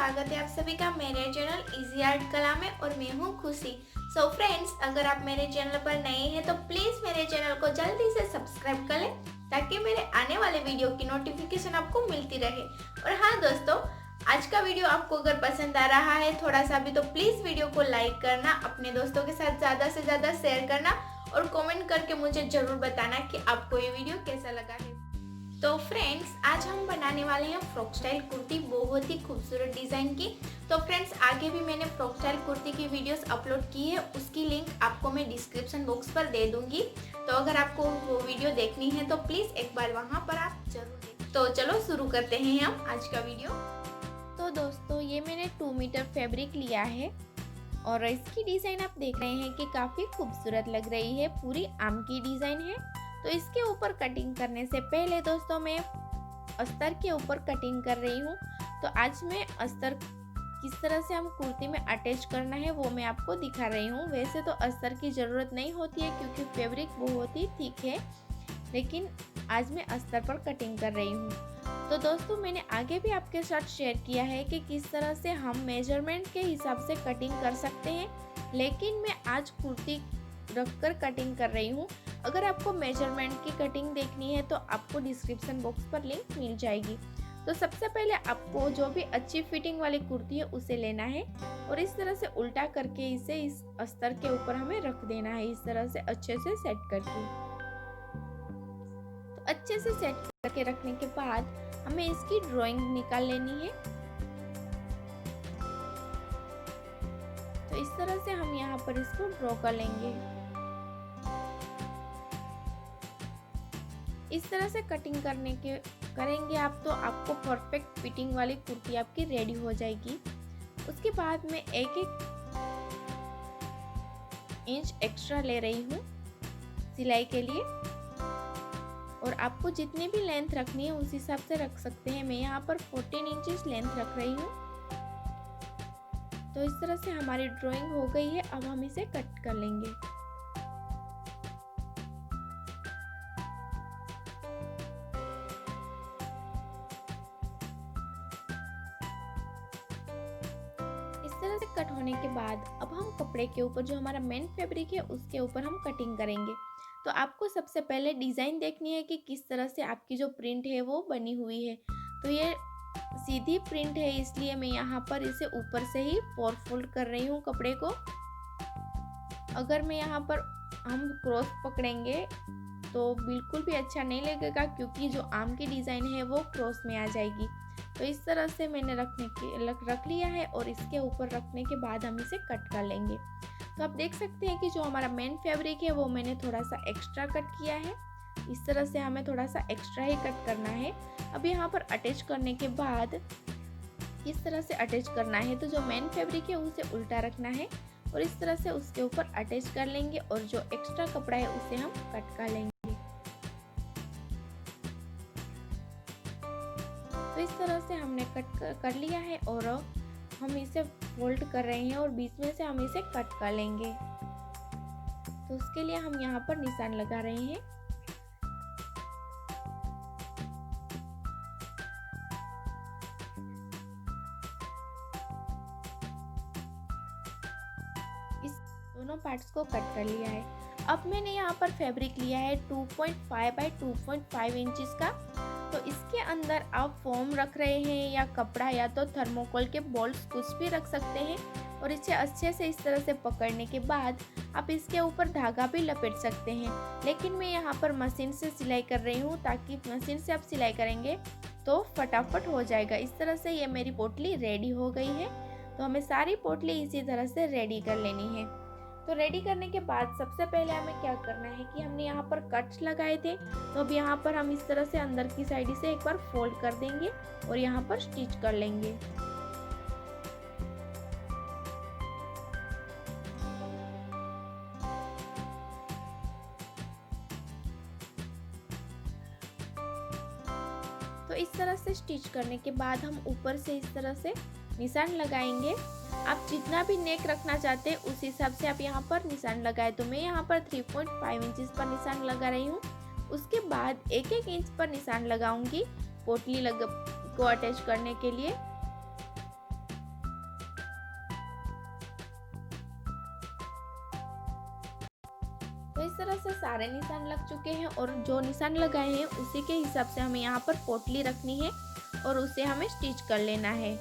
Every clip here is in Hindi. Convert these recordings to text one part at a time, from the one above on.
स्वागत है आप सभी का मेरे चैनल इजी आर्ट कला में और मैं हूँ खुशी। सो फ्रेंड्स, अगर आप मेरे चैनल पर नए हैं तो प्लीज़ मेरे चैनल को जल्दी से सब्सक्राइब कर लें ताकि मेरे आने वाले वीडियो की नोटिफिकेशन आपको मिलती रहे। और हाँ दोस्तों, आज का वीडियो आपको अगर पसंद आ रहा है थोड़ा सा भी तो प्लीज़ वीडियो को लाइक करना, अपने दोस्तों के साथ ज़्यादा से ज़्यादा शेयर करना और कमेंट करके मुझे ज़रूर बताना कि आपको ये वीडियो कैसा लगा है। तो फ्रेंड्स, आज हम बनाने वाले हैं फ्रॉक स्टाइल कुर्ती, बहुत ही खूबसूरत डिज़ाइन की। तो फ्रेंड्स, आगे भी मैंने फ्रॉक स्टाइल कुर्ती की वीडियोस अपलोड की है, उसकी लिंक आपको मैं डिस्क्रिप्शन बॉक्स पर दे दूंगी। तो अगर आपको वो वीडियो देखनी है तो प्लीज़ एक बार वहां पर आप जरूर देखें। तो चलो शुरू करते हैं हम आज का वीडियो। तो दोस्तों, ये मैंने 2 मीटर फैब्रिक लिया है और इसकी डिज़ाइन आप देख रहे हैं कि काफ़ी खूबसूरत लग रही है, पूरी आम की डिज़ाइन है। तो इसके ऊपर कटिंग करने से पहले दोस्तों मैं अस्तर के ऊपर कटिंग कर रही हूँ। तो आज मैं अस्तर किस तरह से हम कुर्ती में अटैच करना है वो मैं आपको दिखा रही हूँ। वैसे तो अस्तर की ज़रूरत नहीं होती है क्योंकि फैब्रिक बहुत ही थिक है, लेकिन आज मैं अस्तर पर कटिंग कर रही हूँ। तो दोस्तों, मैंने आगे भी आपके साथ शेयर किया है कि किस तरह से हम मेजरमेंट के हिसाब से कटिंग कर सकते हैं, लेकिन मैं आज कुर्ती रखकर कटिंग कर रही हूँ। अगर आपको मेजरमेंट की कटिंग देखनी है तो आपको डिस्क्रिप्शन बॉक्स पर लिंक मिल जाएगी। तो सबसे पहले आपको जो भी अच्छी फिटिंग वाली कुर्ती है उसे लेना है और इस तरह से उल्टा करके इसे इस अस्तर के ऊपर हमें रख देना है, इस तरह से अच्छे से सेट करके। तो अच्छे से सेट करके रखने के बाद हमें इसकी ड्राइंग निकाल लेनी है। तो इस तरह से हम यहाँ पर इसको ड्रॉ कर लेंगे। इस तरह से कटिंग करेंगे आप तो आपको परफेक्ट फिटिंग वाली कुर्ती आपकी रेडी हो जाएगी। उसके बाद मैं 1-1 इंच एक्स्ट्रा ले रही हूँ सिलाई के लिए, और आपको जितनी भी लेंथ रखनी है उस हिसाब से रख सकते हैं। मैं यहाँ पर 14 इंचेस लेंथ रख रही हूँ। तो इस तरह से हमारी ड्राइंग हो गई है। अब हम इसे कट कर लेंगे। कट होने के बाद अब हम कपड़े के ऊपर जो हमारा मेन फैब्रिक है उसके ऊपर हम कटिंग करेंगे। तो आपको सबसे पहले डिज़ाइन देखनी है कि किस तरह से आपकी जो प्रिंट है वो बनी हुई है। तो ये सीधी प्रिंट है, इसलिए मैं यहाँ पर इसे ऊपर से ही 4 फोल्ड कर रही हूँ कपड़े को। अगर मैं यहाँ पर हम क्रॉस पकड़ेंगे तो बिल्कुल भी अच्छा नहीं लगेगा, क्योंकि जो आम की डिज़ाइन है वो क्रॉस में आ जाएगी। तो इस तरह से मैंने रख लिया है और इसके ऊपर रखने के बाद हम इसे कट कर लेंगे। तो आप देख सकते हैं कि जो हमारा मेन फैब्रिक है वो मैंने थोड़ा सा एक्स्ट्रा कट किया है। इस तरह से हमें थोड़ा सा एक्स्ट्रा ही कट करना है। अब यहाँ पर अटैच करने के बाद इस तरह से अटैच करना है। तो जो मेन फैब्रिक है उसे उल्टा रखना है और इस तरह से उसके ऊपर अटैच कर लेंगे और जो एक्स्ट्रा कपड़ा है उसे हम कट कर लेंगे। तो इस तरह से हमने कट कर लिया है और हम इसे फोल्ड कर रहे हैं और बीच में से हम इसे कट कर लेंगे। तो उसके लिए हम यहाँ पर निशान लगा रहे हैं। इस दोनों पार्ट्स को कट कर लिया है। अब मैंने यहाँ पर फैब्रिक लिया है 2.5 बाय 2.5 इंचेस का। तो इसके अंदर आप फोम रख रहे हैं या कपड़ा या तो थर्मोकोल के बॉल्स कुछ भी रख सकते हैं, और इसे अच्छे से इस तरह से पकड़ने के बाद आप इसके ऊपर धागा भी लपेट सकते हैं। लेकिन मैं यहाँ पर मशीन से सिलाई कर रही हूँ ताकि मशीन से आप सिलाई करेंगे तो फटाफट हो जाएगा। इस तरह से ये मेरी पोटली रेडी हो गई है। तो हमें सारी पोटली इसी तरह से रेडी कर लेनी है। तो रेडी करने के बाद सबसे पहले हमें क्या करना है कि हमने यहाँ पर कट्स लगाए थे, तो अब यहाँ पर हम इस तरह से अंदर की साइड से एक बार फोल्ड कर देंगे और यहाँ पर स्टिच कर लेंगे। तो इस तरह से स्टिच करने के बाद हम ऊपर से इस तरह से निशान लगाएंगे। आप जितना भी नेक रखना चाहते हैं उस हिसाब से आप यहाँ पर निशान लगाए। तो मैं यहाँ पर 3.5 इंचेस पर निशान लगा रही हूँ। उसके बाद 1-1 इंच पर निशान लगाऊंगी पोटली को अटैच करने के लिए। इस तरह से सारे निशान लग चुके हैं और जो निशान लगाए हैं उसी के हिसाब से हमें यहाँ पर पोटली रखनी है और उसे हमें स्टिच कर लेना है।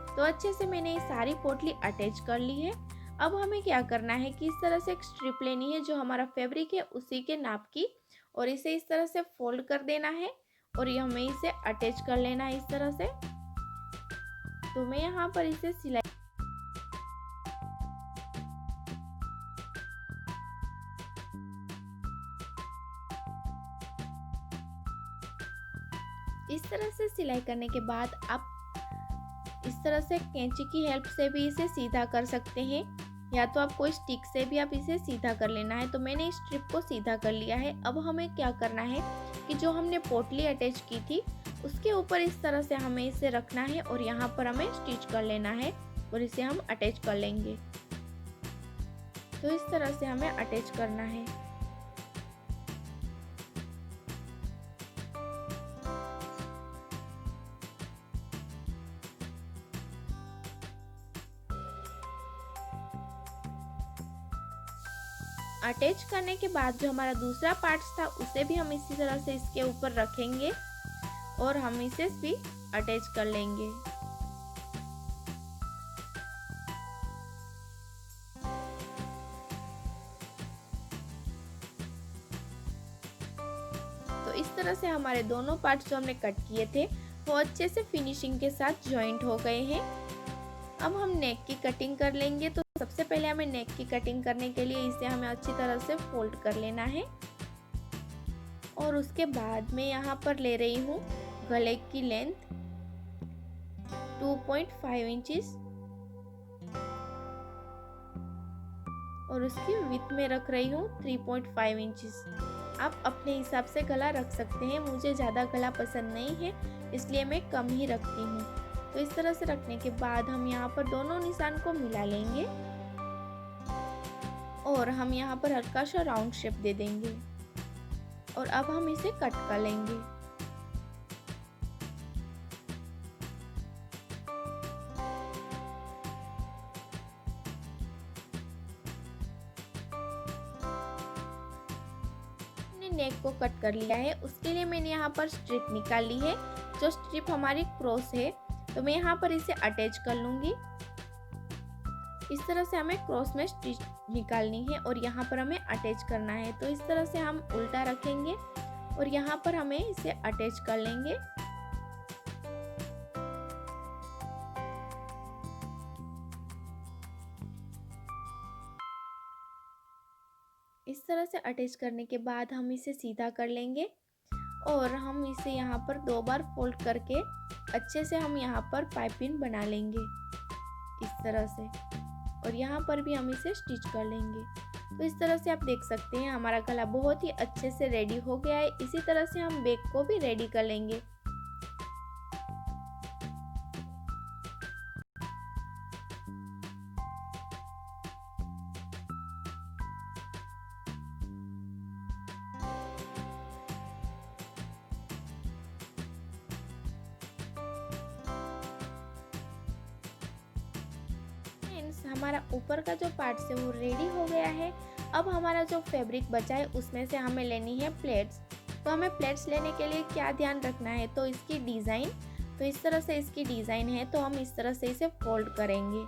तो अच्छे से मैंने ये सारी पोटली अटैच कर ली है। अब हमें क्या करना है कि इस तरह से एक स्ट्रिप लेनी है जो हमारा फैब्रिक है उसी के नाप की, और इसे इस तरह से फोल्ड कर देना है और ये हमें इसे अटैच कर लेना है इस तरह से। तो मैं यहाँ पर इसे सिलाई इस तरह से सिलाई करने के बाद आप इस तरह से कैंची की हेल्प से भी इसे सीधा कर सकते हैं, या तो आप कोई स्टिक से भी आप इसे सीधा कर लेना है। तो मैंने इस स्ट्रिप को सीधा कर लिया है। अब हमें क्या करना है कि जो हमने पोटली अटैच की थी उसके ऊपर इस तरह से हमें इसे रखना है और यहाँ पर हमें स्टिच कर लेना है और इसे हम अटैच कर लेंगे। तो इस तरह से हमें अटैच करना है। अटैच करने के बाद जो हमारा दूसरा पार्ट था उसे भी हम इसी तरह से इसके ऊपर रखेंगे और हम इसे भी अटैच कर लेंगे। तो इस तरह से हमारे दोनों पार्ट्स जो हमने कट किए थे वो अच्छे से फिनिशिंग के साथ जॉइंट हो गए हैं। अब हम नेक की कटिंग कर लेंगे। तो सबसे पहले हमें नेक की कटिंग करने के लिए इसे हमें अच्छी तरह से फोल्ड कर लेना है और उसके बाद मैं यहाँ पर ले रही हूँ गले की लेंथ 2.5 इंचेस और उसकी विड्थ में रख रही हूँ 3.5 इंचेस। आप अपने हिसाब से गला रख सकते हैं। मुझे ज़्यादा गला पसंद नहीं है इसलिए मैं कम ही रखती हूँ। तो इस तरह से रखने के बाद हम यहाँ पर दोनों निशान को मिला लेंगे और हम यहाँ पर हल्का सा राउंड शेप दे देंगे और अब हम इसे कट कर लेंगे। नेक को कट कर लिया है। उसके लिए मैंने यहाँ पर स्ट्रिप निकाल ली है। जो स्ट्रिप हमारी क्रॉस है तो मैं यहाँ पर इसे अटैच कर लूंगी। इस तरह से हमें क्रॉस में स्टिच निकालनी है और यहाँ पर हमें अटैच करना है। तो इस तरह से हम उल्टा रखेंगे और यहाँ पर हमें इसे अटैच कर लेंगे। इस तरह से अटैच करने के बाद हम इसे सीधा कर लेंगे और हम इसे यहाँ पर 2 बार फोल्ड करके अच्छे से हम यहाँ पर पाइपिंग बना लेंगे इस तरह से, और यहाँ पर भी हम इसे स्टिच कर लेंगे। तो इस तरह से आप देख सकते हैं हमारा गला बहुत ही अच्छे से रेडी हो गया है। इसी तरह से हम बैक को भी रेडी कर लेंगे। हमारा ऊपर का जो पार्ट है वो रेडी हो गया है। अब हमारा जो फैब्रिक बचा है उसमें से हमें लेनी है प्लेट्स। तो हमें प्लेट्स लेने के लिए क्या ध्यान रखना है, तो इसकी डिज़ाइन, तो इस तरह से इसकी डिज़ाइन है तो हम इस तरह से इसे फोल्ड करेंगे।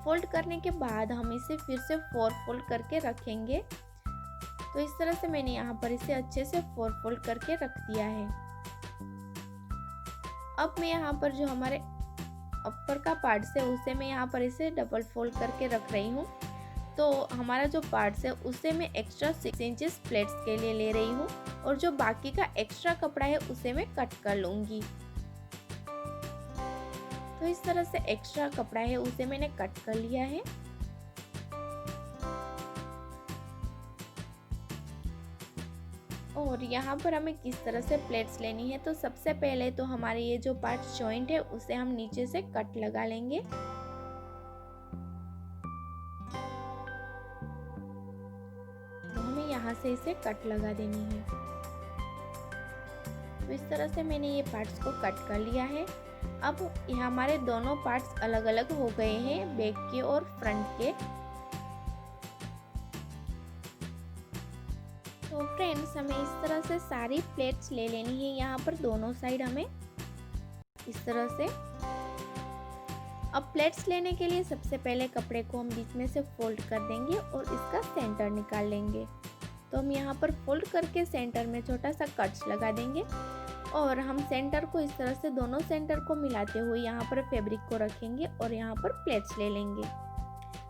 फोल्ड करने के बाद हम इसे फिर से 4 फोल्ड करके रखेंगे। तो इस तरह से मैंने यहाँ पर इसे अच्छे से 4 फोल्ड करके रख दिया है। अब मैं यहाँ पर जो हमारे ऊपर का पार्ट है उसे मैं यहाँ पर इसे डबल फोल्ड करके रख रही हूँ। तो हमारा जो पार्ट है उसे मैं एक्स्ट्रा 6 इंचेस प्लेट्स के लिए ले रही हूँ और जो बाकी का एक्स्ट्रा कपड़ा है उसे मैं कट कर लूँगी। तो इस तरह से एक्स्ट्रा कपड़ा है उसे मैंने कट कर लिया है। और यहाँ पर हमें किस तरह से प्लेट्स लेनी है, तो सबसे पहले तो हमारे ये जो पार्ट जॉइंट है उसे हम नीचे से कट लगा लेंगे। तो हमें यहाँ से इसे कट लगा देनी है। तो इस तरह से मैंने ये पार्ट्स को कट कर लिया है। अब ये हमारे दोनों पार्ट्स अलग अलग हो गए हैं, बैक के और फ्रंट के। तो फ्रेंड्स हमें इस तरह से सारी प्लेट्स ले लेनी है, यहाँ पर दोनों साइड हमें इस तरह से। अब प्लेट्स लेने के लिए सबसे पहले कपड़े को हम बीच में से फोल्ड कर देंगे और इसका सेंटर निकाल लेंगे। तो हम यहाँ पर फोल्ड करके सेंटर में छोटा सा कट्स लगा देंगे और हम सेंटर को इस तरह से दोनों सेंटर को मिलाते हुए यहाँ पर फैब्रिक को रखेंगे और यहाँ पर प्लेट्स ले लेंगे।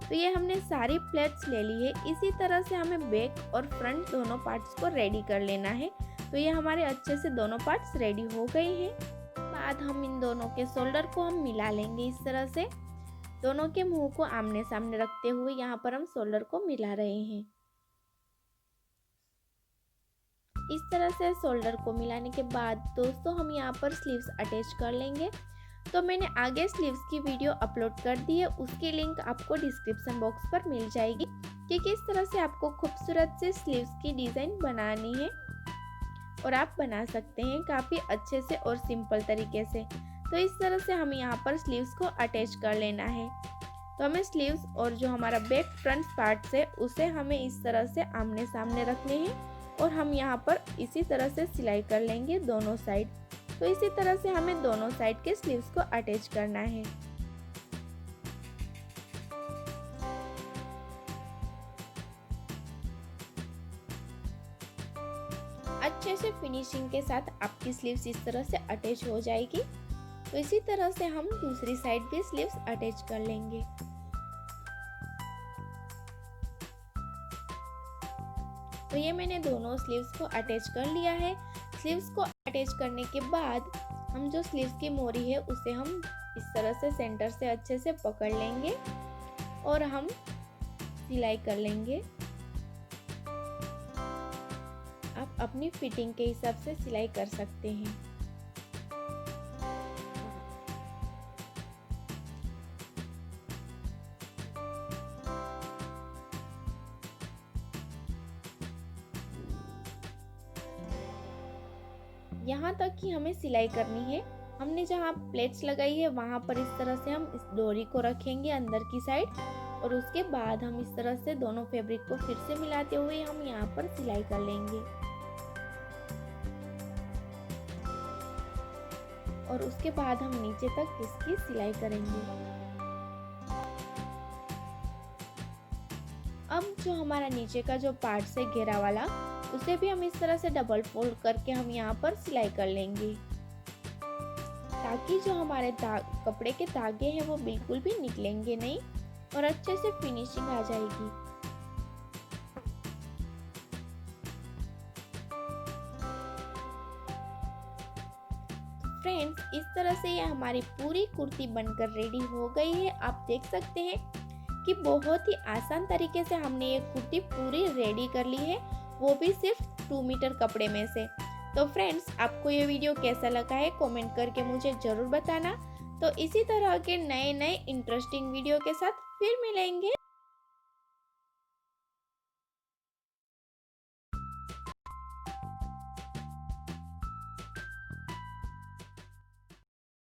तो ये हमने सारी प्लेट्स ले ली है। इसी तरह से हमें बैक और फ्रंट दोनों पार्ट्स को रेडी कर लेना है। तो ये हमारे अच्छे से दोनों पार्ट्स रेडी हो गए हैं। बाद हम इन दोनों के शोल्डर को हम मिला लेंगे इस तरह से। दोनों के मुंह को आमने सामने रखते हुए यहाँ पर हम शोल्डर को मिला रहे हैं। इस तरह से शोल्डर को मिलाने के बाद दोस्तों हम यहाँ पर स्लीव्स अटैच कर लेंगे। तो मैंने आगे स्लीव्स की वीडियो अपलोड कर दी है, उसकी लिंक आपको डिस्क्रिप्शन बॉक्स पर मिल जाएगी कि किस तरह से आपको खूबसूरत से स्लीव्स की डिज़ाइन बनानी है और आप बना सकते हैं काफ़ी अच्छे से और सिंपल तरीके से। तो इस तरह से हमें यहाँ पर स्लीव्स को अटैच कर लेना है। तो हमें स्लीव्स और जो हमारा बैक फ्रंट पार्ट्स है उसे हमें इस तरह से आमने सामने रखने हैं और हम यहाँ पर इसी तरह से सिलाई कर लेंगे दोनों साइड। तो इसी तरह से हमें दोनों साइड के स्लीव्स को अटैच करना है। अच्छे से फिनिशिंग के साथ आपकी स्लीव्स इस तरह से अटैच हो जाएगी। तो इसी तरह से हम दूसरी साइड भी स्लीव्स अटैच कर लेंगे। तो ये मैंने दोनों स्लीव्स को अटैच कर लिया है। स्लीव्स को अटैच करने के बाद हम जो स्लीव्स की मोरी है उसे हम इस तरह से सेंटर से अच्छे से पकड़ लेंगे और हम सिलाई कर लेंगे। आप अपनी फिटिंग के हिसाब से सिलाई कर सकते हैं। यहाँ तक कि हमें सिलाई करनी है। हमने जहाँ प्लेट्स लगाई है वहाँ पर इस तरह से हम इस डोरी को रखेंगे अंदर की साइड और उसके बाद हम इस तरह से दोनों फैब्रिक को फिर से मिलाते हुए हम यहाँ पर सिलाई कर लेंगे और उसके बाद हम नीचे तक इसकी सिलाई करेंगे। अब जो हमारा नीचे का जो पार्ट है घेरा वाला, उसे भी हम इस तरह से डबल फोल्ड करके हम यहाँ पर सिलाई कर लेंगे ताकि जो हमारे कपड़े के धागे हैं वो बिल्कुल भी निकलेंगे नहीं और अच्छे से फिनिशिंग आ जाएगी। फ्रेंड्स इस तरह से ये हमारी पूरी कुर्ती बनकर रेडी हो गई है। आप देख सकते हैं कि बहुत ही आसान तरीके से हमने ये कुर्ती पूरी रेडी कर ली है, वो भी सिर्फ 2 मीटर कपड़े में से। तो फ्रेंड्स आपको ये वीडियो कैसा लगा है कमेंट करके मुझे ज़रूर बताना। तो इसी तरह के नए इंटरेस्टिंग वीडियो के साथ फिर मिलेंगे।